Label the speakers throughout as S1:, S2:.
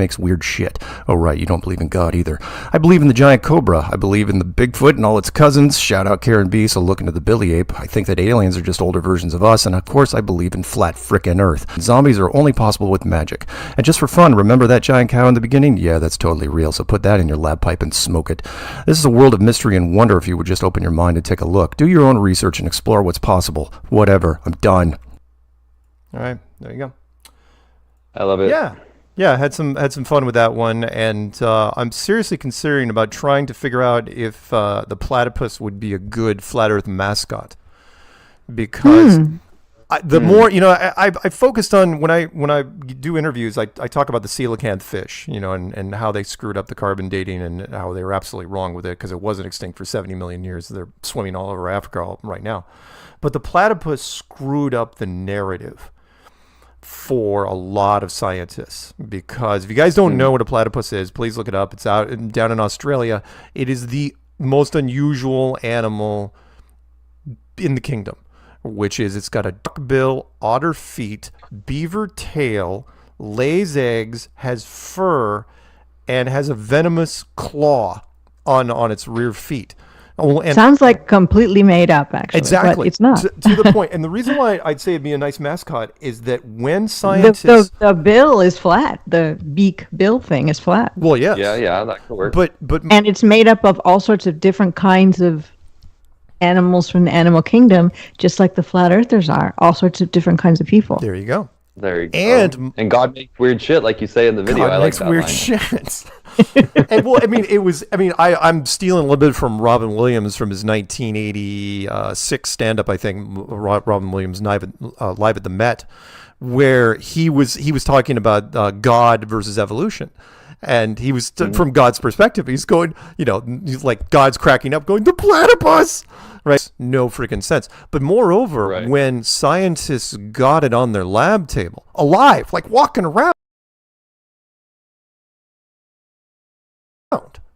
S1: makes weird shit. Oh, right, you don't believe in God either. I believe in the giant cobra. I believe in the Bigfoot and all its cousins. Shout out Karen B, so look into the Billy Ape. I think that aliens are just older versions of us, and of course I believe in flat frickin' Earth. Zombies are only possible with magic. And just for fun, remember that giant cow in the beginning? Yeah, that's totally real, so put that in your lab pipe and smoke it. This is a world of mystery and wonder if you would just open your mind and take a look. Do your own research and explore what's possible. Whatever, I'm done. All right, there you go.
S2: I love it.
S1: Yeah, had some fun with that one, and I'm seriously considering about trying to figure out if the platypus would be a good flat Earth mascot, because more, I focused on when I do interviews, I talk about the coelacanth fish, and how they screwed up the carbon dating and how they were absolutely wrong with it because it wasn't extinct for 70 million years. They're swimming all over Africa right now, but the platypus screwed up the narrative for a lot of scientists, because if you guys don't know what a platypus is, please look it up. It's down in Australia. It is the most unusual animal in the kingdom, which is it's got a duck bill, otter feet, beaver tail, lays eggs, has fur, and has a venomous claw on its rear feet. And
S3: sounds like completely made up, actually.
S1: Exactly.
S3: But it's not.
S1: To the point. And the reason why I'd say it'd be a nice mascot is that when scientists...
S3: The bill is flat. The beak bill thing is flat.
S1: Well, yes.
S2: Yeah, that could work.
S1: But
S3: and it's made up of all sorts of different kinds of animals from the animal kingdom, just like the flat earthers are. All sorts of different kinds of people.
S1: There you go.
S2: There you go. And God makes weird shit, like you say in the video.
S1: God makes weird shit. And well, I'm stealing a little bit from Robin Williams from his 1986 stand-up, I think, Robin Williams live at the Met, where he was talking about God versus evolution. And he was, from God's perspective, he's going, he's like, God's cracking up going, the platypus! Right? No freaking sense. But moreover, when scientists got it on their lab table, alive, like walking around,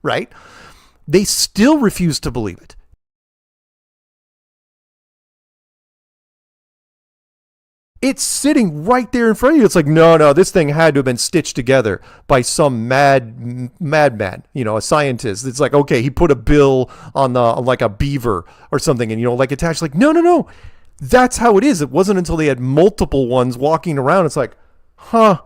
S1: right? They still refuse to believe it. It's sitting right there in front of you. It's like, no, this thing had to have been stitched together by some madman, a scientist. It's like, okay, he put a bill on like a beaver or something, and like attached. Like, no, that's how it is. It wasn't until they had multiple ones walking around. It's like,
S2: yeah,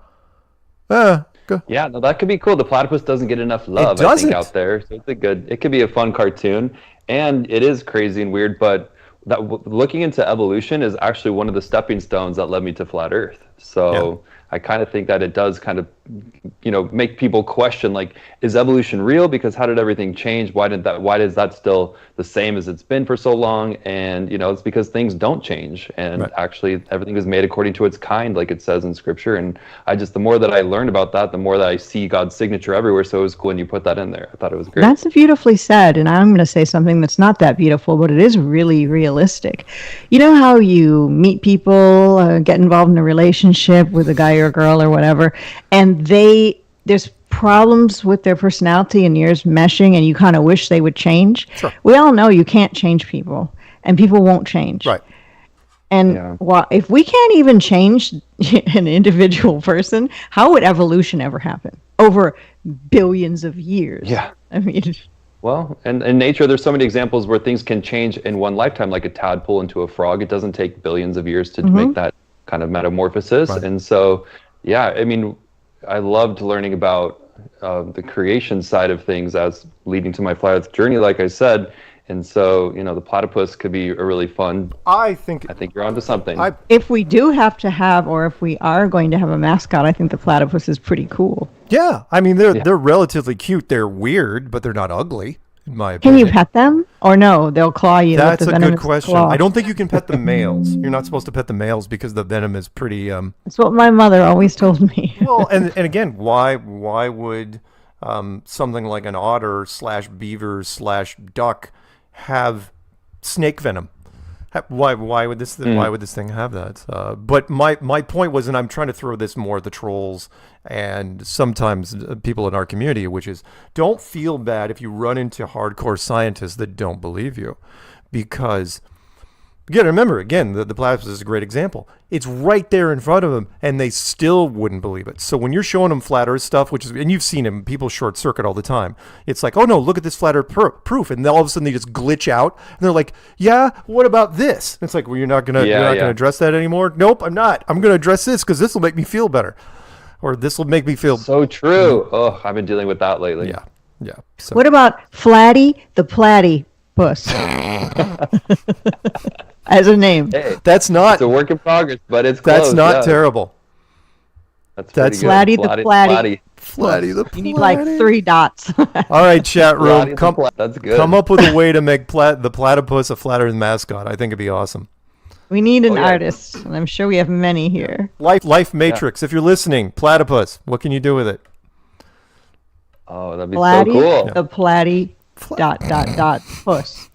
S2: no, that could be cool. The platypus doesn't get enough love, I think, out there. So it could be a fun cartoon, and it is crazy and weird, but looking into evolution is actually one of the stepping stones that led me to flat Earth. So I kind of think that it does kind of, make people question, like, is evolution real? Because how did everything change? Why is that still the same as it's been for so long? And, it's because things don't change. And actually everything is made according to its kind, like it says in scripture. And the more that I learned about that, the more that I see God's signature everywhere. So it was cool when you put that in there. I thought it was great.
S3: That's beautifully said. And I'm going to say something that's not that beautiful, but it is really realistic. You know how you meet people, get involved in a relationship with a guy or a girl or whatever, and there's problems with their personality and yours meshing, and you kind of wish they would change.
S1: Sure.
S3: We all know you can't change people, and people won't change.
S1: Right.
S3: And if we can't even change an individual person, how would evolution ever happen over billions of years?
S2: Yeah.
S3: I mean...
S2: Well, and in nature, there's so many examples where things can change in one lifetime, like a tadpole into a frog. It doesn't take billions of years to make that kind of metamorphosis. Right. And so, I loved learning about the creation side of things as leading to my flat Earth journey, like I said. And so, the platypus could be a really fun. I think you're onto something.
S3: If we do have to have, or if we are going to have a mascot, I think the platypus is pretty cool.
S1: Yeah, they're relatively cute. They're weird, but they're not ugly, in my opinion.
S3: Can you pet them, or no? They'll claw you.
S1: That's
S3: with the
S1: a good question.
S3: Claw.
S1: I don't think you can pet the males. You're not supposed to pet the males because the venom is pretty.
S3: That's what my mother always told me.
S1: Well, and again, why would something like an otter / beaver / duck have snake venom? Why would this thing have that? But my point was, and I'm trying to throw this more at the trolls and sometimes people in our community, which is, don't feel bad if you run into hardcore scientists that don't believe you, because Again, remember, the platypus is a great example. It's right there in front of them, and they still wouldn't believe it. So when you're showing them flat Earth stuff, and you've seen them, people short circuit all the time. It's like, oh no, look at this flat Earth proof, and then all of a sudden they just glitch out, and they're like, yeah, what about this? And it's like, well, you're not gonna address that anymore. Nope, I'm not. I'm gonna address this because this will make me feel better, or this will make me feel
S2: so true. Oh, I've been dealing with that lately.
S1: Yeah. So.
S3: What about Flatty the Platypus? As a name.
S2: Hey,
S1: that's not.
S2: It's a work in progress, but it's close.
S1: That's not terrible.
S2: That's
S3: Flatty the Platty.
S1: Flatty the Platty.
S3: You need like 3 dots.
S1: All right, chat room.
S2: That's good.
S1: Come up with a way to make the platypus a flat Earth mascot. I think it'd be awesome.
S3: We need an artist, and I'm sure we have many here.
S1: Life Matrix. If you're listening, platypus. What can you do with it?
S2: Oh, that'd be so cool.
S3: The Platty ... puss.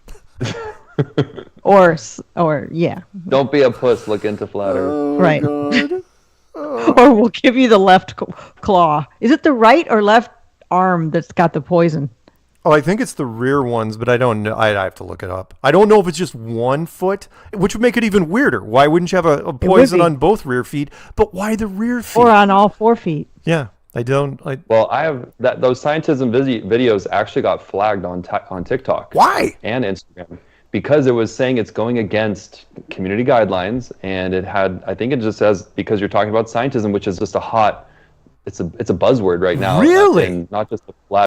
S3: or yeah.
S2: Don't be a puss. Look into flat Earth.
S1: Oh,
S3: right.
S1: God.
S3: Or we'll give you the left claw. Is it the right or left arm that's got the poison?
S1: Oh, I think it's the rear ones, but I don't know. I have to look it up. I don't know if it's just one foot, which would make it even weirder. Why wouldn't you have a poison on both rear feet? But why the rear feet?
S3: Or on all 4 feet?
S1: Yeah, I don't.
S2: Well, I have those scientism videos actually got flagged on TikTok.
S1: Why?
S2: And Instagram. Because it was saying it's going against community guidelines, and I think it just says because you're talking about scientism, which is just it's a buzzword right now.
S1: Really?
S2: And not just the flat